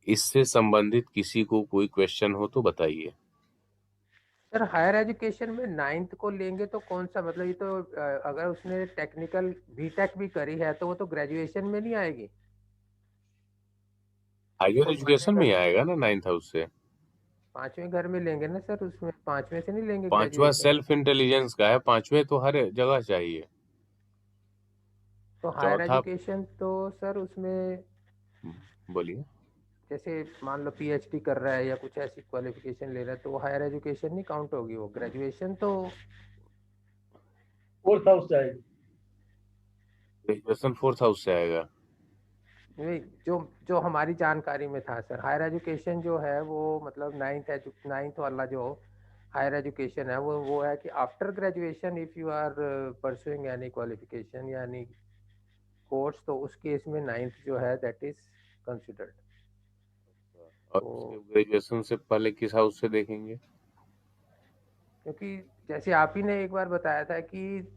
इससे संबंधित किसी को कोई क्वेश्चन हो तो बताइए। सर हायर एजुकेशन में 9th को लेंगे तो कौन सा, मतलब ये तो अगर उसने टेक्निकल बीटेक भी करी है तो वो तो ग्रेजुएशन में नहीं आएगी। हायर वो एजुकेशन में ही आएगा ना 9th हाउस से। पांचवें घर में लेंगे ना सर, उसमें पांचवें से नहीं लेंगे पांचवा ग्रेजुएशन। सेल्फ इंटेलिजेंस का है, पांचवे तो हर जगह चाहिए। तो हायर चौथा। एजुकेशन तो सर उसमें बोलिए। जैसे मान लो पीएचडी कर रहा है या कुछ ऐसी क्वालिफिकेशन ले रहा है तो वो हायर एजुकेशन नहीं काउंट होगी, वो ग्रेजुएशन तो। फोर्थ हाउस से आएगी। ग्रेजुएशन फोर्थ हाउस से आएगा। नहीं, जो जो हमारी जानकारी में था सर, हायर एजुकेशन जो है वो मतलब नाइन्थ वाला जो हायर एजुकेशन है वो है कि after graduation if you are pursuing any qualification यानी कोर्स, तो उस केस में 9th जो है दैट इज कंसिडर्ड। और तो उसके ग्रेजुएशन से पहले किस हाउस से देखेंगे? क्योंकि जैसे आप ही ने एक बार बताया था कि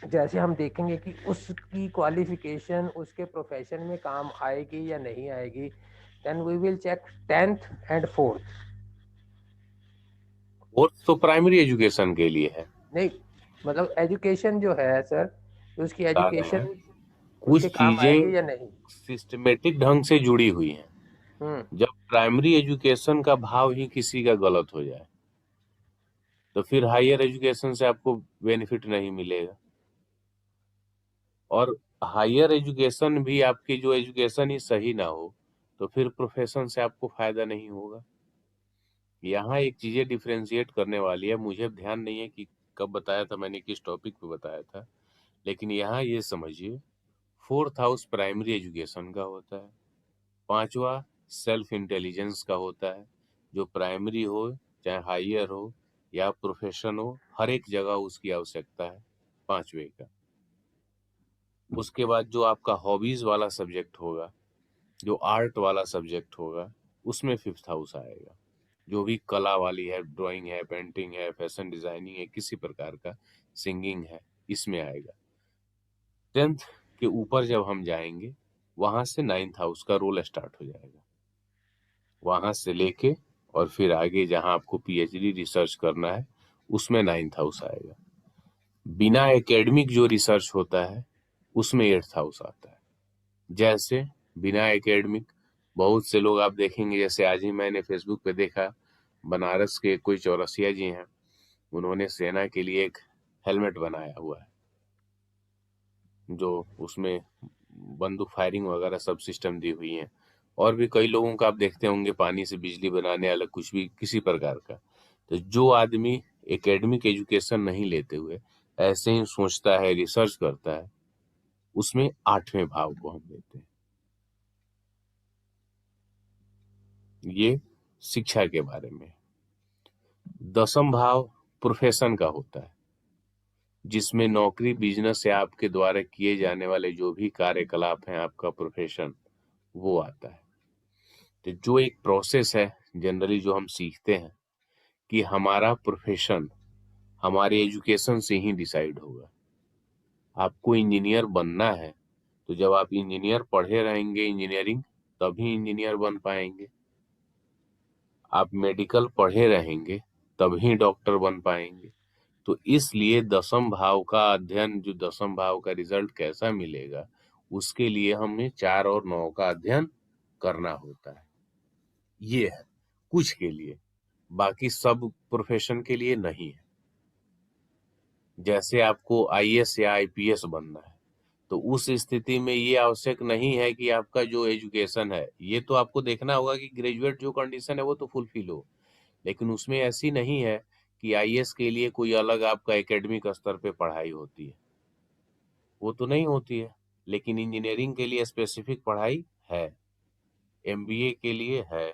जैसे हम देखेंगे कि उसकी क्वालिफिकेशन उसके प्रोफेशन में काम आएगी या नहीं आएगी, then we will check 10th and 4th। Fourth तो प्राइमरी एजुकेशन के लिए है। नहीं, मतलब एजुकेशन जो है सर, तो उसकी बता रहे हैं एजुकेशन कुछ उसके काम चीजें आएगी या नहीं। सिस्टमेटिक ढंग से जुड़ी हुई हैं। हम्म। जब प्राइमरी एजुकेशन का भाव ही किसी का गलत हो जाए तो फिर हायर एजुकेशन से आपको बेनिफिट नहीं मिलेगा। और हायर एजुकेशन भी आपकी जो एजुकेशन ही सही ना हो तो फिर प्रोफेशन से आपको फायदा नहीं होगा। यहाँ एक चीजें डिफरेंशिएट करने वाली है, मुझे ध्यान नहीं है कि कब बताया था मैंने, किस टॉपिक पे बताया था, लेकिन यहाँ ये समझिए फोर्थ हाउस प्राइमरी एजुकेशन का होता है, पांचवा सेल्फ इंटेलिजेंस का होता है। जो प्राइमरी हो चाहे हायर हो या प्रोफेशन हो, हर एक जगह उसकी आवश्यकता है पांचवे का। उसके बाद जो आपका हॉबीज वाला सब्जेक्ट होगा, जो आर्ट वाला सब्जेक्ट होगा, उसमें फिफ्थ हाउस आएगा। जो भी कला वाली है, ड्राइंग है, पेंटिंग है, फैशन डिजाइनिंग है, किसी प्रकार का सिंगिंग है, इसमें आएगा। 10th के ऊपर जब हम जाएंगे वहां से 9th हाउस का रोल स्टार्ट हो जाएगा। वहां से लेके और फिर आगे जहां आपको पीएचडी रिसर्च करना है उसमें 9th हाउस आएगा। बिना एकेडमिक जो रिसर्च होता है उसमें 8th हाउस आता है। जैसे बिना एकेडमिक बहुत से लोग आप देखेंगे, जैसे आज ही मैंने फेसबुक पे देखा, बनारस के कोई चौरसिया जी हैं, उन्होंने सेना के लिए एक हेलमेट बनाया हुआ है जो उसमें बंदूक फायरिंग वगैरह सब सिस्टम दी हुई है। और भी कई लोगों का आप देखते होंगे पानी से बिजली बनाने वाला कुछ भी किसी प्रकार का। तो जो आदमी एकेडमिक एजुकेशन नहीं लेते हुए ऐसे ही सोचता है, रिसर्च करता है, उसमें 8वें भाव को हम लेते हैं। ये शिक्षा के बारे में। 10वां भाव प्रोफेशन का होता है, जिसमें नौकरी, बिजनेस या आपके द्वारा किए जाने वाले जो भी कार्यकलाप हैं, आपका प्रोफेशन, वो आता है। तो जो एक प्रोसेस है जनरली जो हम सीखते हैं कि हमारा प्रोफेशन हमारे एजुकेशन से ही डिसाइड होगा। आपको इंजीनियर बनना है तो जब आप इंजीनियर पढ़े रहेंगे इंजीनियरिंग, तभी इंजीनियर बन पाएंगे। आप मेडिकल पढ़े रहेंगे तभी डॉक्टर बन पाएंगे। तो इसलिए 10वां भाव का अध्ययन, जो 10वां भाव का रिजल्ट कैसा मिलेगा, उसके लिए हमें 4 और 9 का अध्ययन करना होता है। ये है कुछ के लिए, बाकी सब प्रोफेशन के लिए नहीं है। जैसे आपको आईएएस या आईपीएस बनना है तो उस स्थिति में ये आवश्यक नहीं है कि आपका जो एजुकेशन है, ये तो आपको देखना होगा कि ग्रेजुएट जो कंडीशन है वो तो फुलफिल हो, लेकिन उसमें ऐसी नहीं है कि आईएएस के लिए कोई अलग आपका एकेडमिक स्तर पे पढ़ाई होती है, वो तो नहीं होती है। लेकिन इंजीनियरिंग के लिए स्पेसिफिक पढ़ाई है, एमबीए के लिए है,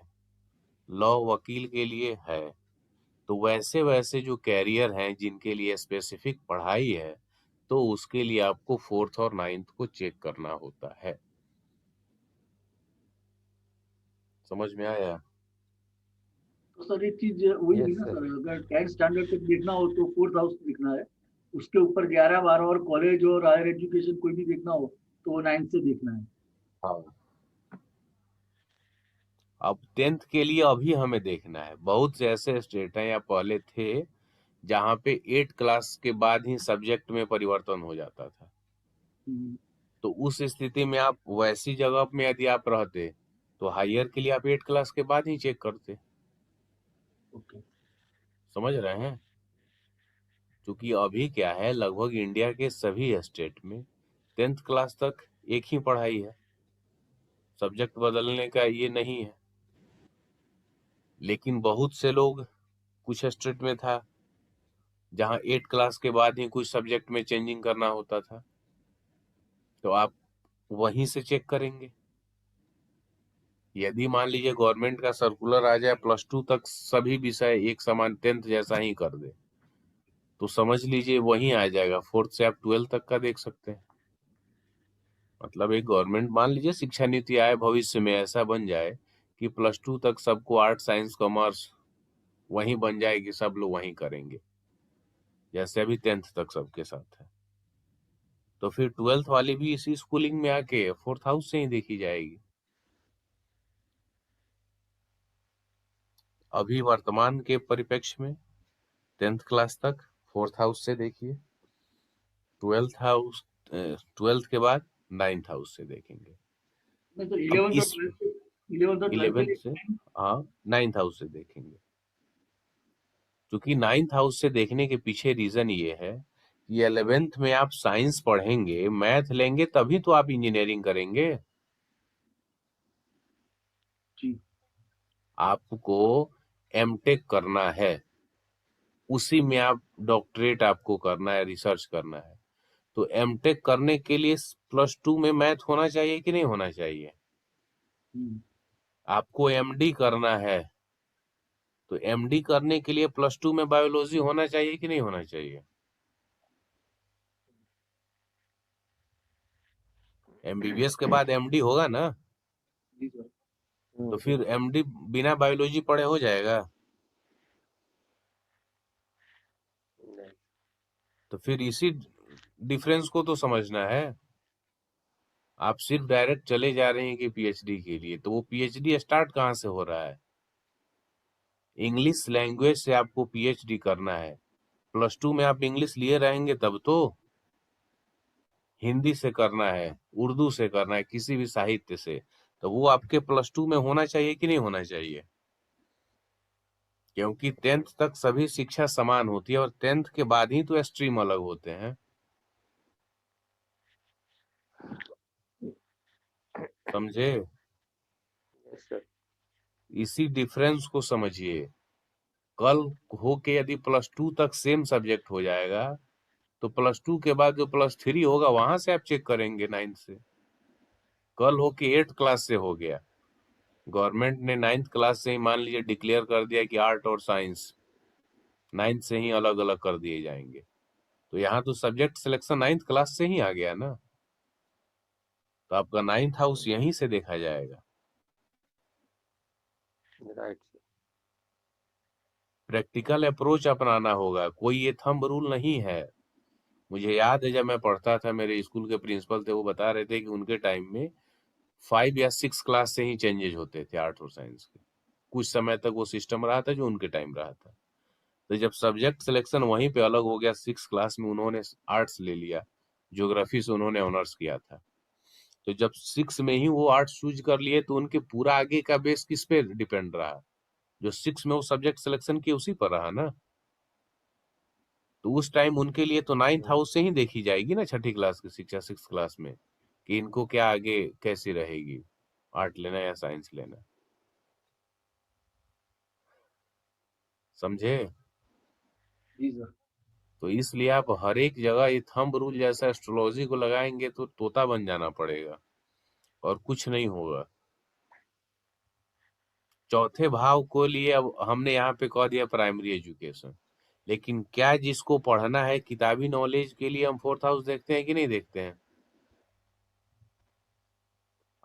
लॉ वकील के लिए है। तो वैसे वैसे जो कैरियर हैं जिनके लिए स्पेसिफिक पढ़ाई है, तो उसके लिए आपको फोर्थ और 9th को चेक करना होता है। समझ में आया? तो सर एक चीज वही यस हुई ना सर। सर, अगर 10th स्टैंडर्ड तक देखना हो तो फोर्थ हाउस देखना है। उसके ऊपर 11 12 और कॉलेज और हायर एजुकेशन कोई भी देखना हो तो वो 9th से देखना है। हाँ। अब 10th के लिए अभी हमें देखना है। बहुत से ऐसे स्टेट हैं या पहले थे जहाँ पे 8 क्लास के बाद ही सब्जेक्ट में परिवर्तन हो जाता था। तो उस स्थिति में आप वैसी जगह में यदि आप रहते तो हायर के लिए आप 8 क्लास के बाद ही चेक करते। ओके। समझ रहे हैं? क्योंकि अभी क्या है, लगभग इंडिया के सभी स्टेट में 10th क्लास तक एक ही पढ़ाई है, सब्जेक्ट बदलने का ये नहीं है। लेकिन बहुत से लोग, कुछ स्टेट में था जहाँ 8 क्लास के बाद ही कुछ सब्जेक्ट में चेंजिंग करना होता था, तो आप वहीं से चेक करेंगे। यदि मान लीजिए गवर्नमेंट का सर्कुलर आ जाए +2 तक सभी विषय एक समान 10th जैसा ही कर दे, तो समझ लीजिए वहीं आ जाएगा। 4th से आप 12th तक का देख सकते हैं। मतलब एक गवर्नमेंट, मान लीजिए शिक्षा नीति आए भविष्य में ऐसा बन जाए कि +2 तक सबको आर्ट साइंस कॉमर्स वहीं बन जाए कि सब लोग वहीं करेंगे, जैसे अभी 10th तक सबके साथ है। तो फिर 12th वाली भी इसी स्कूलिंग में आके 4th हाउस से ही देखी जाएगी। अभी वर्तमान के परिप्रेक्ष्य में 10th क्लास तक 4th हाउस से देखिए, 12th के बाद 9th हाउस से देखेंगे। नहीं तो अब 11th और इस 12th 11th और 12th के 11th से, लिए हाँ, 9th हाउस से देखेंगे। क्योंकि 9th हाउस से देखने के पीछे रीजन ये है कि 11th में आप साइंस पढ़ेंगे, मैथ लेंगे, तभी तो आप इंजीनियरिंग करेंगे। जी। आपको एमटेक करना है, उसी में आप डॉक्टरेट आपको करना है, रिसर्च करना है। तो एमटेक करने के लिए +2 में मैथ होना चाहिए कि नहीं होना चाहिए? आपको एमडी करना है, तो एमडी करने के लिए +2 में बायोलॉजी होना चाहिए कि नहीं होना चाहिए? एमबीबीएस के बाद एमडी होगा ना? जी सर। तो फिर एमडी बिना बायोलॉजी पढ़े हो जाएगा? नहीं। तो फिर इसी डिफरेंस को तो समझना है। आप सिर्फ डायरेक्ट चले जा रहे हैं कि पीएचडी के लिए, तो वो पीएचडी स्टार्ट कहाँ से हो रहा है? इंग्लिश लैंग्वेज से आपको पीएचडी करना है। +2 में आप इंग्लिश लिए रहेंगे तब तो। हिंदी से करना है, उर्दू से करना है, किसी भी साहित्य से, तो वो आपके +2 में होना चाहिए कि नहीं होना चाहिए? क्योंकि 10th तक सभी शिक्षा समान होती है और 10th के बाद ही तो स्ट्रीम अलग होते हैं। समझे? Yes sir. इसी डिफरेंस को समझिए। कल हो के यदि +2 तक सेम सब्जेक्ट हो जाएगा, तो +2 के बाद जो +3 होगा वहां से आप चेक करेंगे 9th से। कल हो के 8th क्लास से हो गया, गवर्नमेंट ने 9th क्लास से ही मान लीजिए डिक्लेयर कर दिया कि आर्ट और साइंस 9th से ही अलग अलग कर दिए जाएंगे, तो यहाँ तो सब्जेक्ट सिलेक्शन 9th क्लास से ही आ गया ना। तो आपका 9th हाउस यहीं से देखा जाएगा। Right sir. प्रैक्टिकल अप्रोच अपनाना होगा, कोई ये थंब रूल नहीं है। मुझे याद है जब मैं पढ़ता था, मेरे स्कूल के प्रिंसिपल थे, वो बता रहे थे कि उनके टाइम में 5 या 6 क्लास से ही चेंजेस होते थे आर्ट और साइंस के। कुछ समय तक वो सिस्टम रहा था जो उनके टाइम रहा था। तो जब सब्जेक्ट सिलेक्शन वहीं पे अलग हो गया, 6 क्लास में उन्होंने आर्ट्स ले लिया, ज्योग्राफी से उन्होंने ऑनर्स किया था, तो जब 6 में ही वो आर्ट्स चूज कर लिए तो उनके पूरा आगे का बेस किस पे डिपेंड रहा? जो 6 में वो सब्जेक्ट सिलेक्शन किए उसी पर रहा ना। तो उस टाइम उनके लिए तो 9th हाउस से ही देखी जाएगी ना, छठी क्लास की शिक्षा 6 क्लास में, कि इनको क्या आगे कैसी रहेगी, आर्ट लेना या साइंस लेना। समझे? जी सर। तो इसलिए आप हर एक जगह ये थंब रूल जैसा एस्ट्रोलॉजी को लगाएंगे तो तोता बन जाना पड़ेगा और कुछ नहीं होगा। चौथे भाव को लिए अब हमने यहाँ पे कह दिया प्राइमरी एजुकेशन, लेकिन क्या जिसको पढ़ना है किताबी नॉलेज के लिए हम 4th हाउस देखते हैं कि नहीं देखते हैं?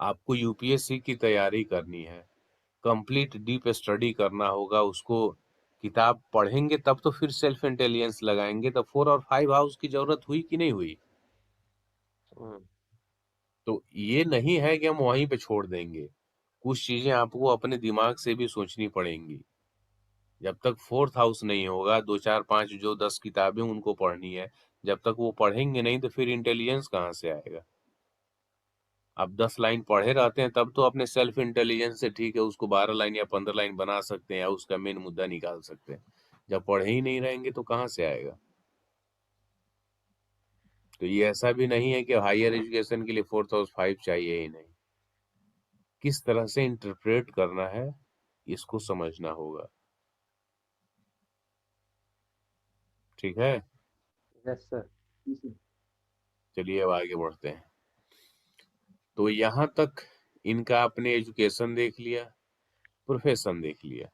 आपको यूपीएससी की तैयारी करनी है, कंप्लीट डीप स्टडी करना होगा, उसको किताब पढ़ेंगे तब तो फिर सेल्फ इंटेलिजेंस लगाएंगे, तब 4 और 5 हाउस की जरूरत हुई कि नहीं हुई? तो ये नहीं है कि हम वहीं पे छोड़ देंगे। कुछ चीजें आपको अपने दिमाग से भी सोचनी पड़ेंगी। जब तक 4th हाउस नहीं होगा, 2 4 5 जो 10 किताबें उनको पढ़नी है, जब तक वो पढ़ेंगे नहीं तो फिर इंटेलिजेंस कहाँ से आएगा? आप 10 लाइन पढ़े रहते हैं तब तो अपने सेल्फ इंटेलिजेंस से ठीक है, उसको 12 लाइन या 15 लाइन बना सकते हैं या उसका मेन मुद्दा निकाल सकते हैं। जब पढ़े ही नहीं रहेंगे तो कहाँ से आएगा? तो ये ऐसा भी नहीं है कि हायर एजुकेशन के लिए 4th हाउस 5 चाहिए ही नहीं। किस तरह से इंटरप्रेट करना है, इसको समझना होगा। ठीक है, यस सर। चलिए अब आगे बढ़ते हैं। तो यहाँ तक इनका आपने एजुकेशन देख लिया, प्रोफेशन देख लिया।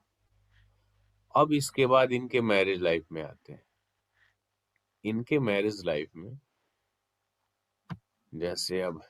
अब इसके बाद इनके मैरिज लाइफ में आते हैं। इनके मैरिज लाइफ में जैसे अब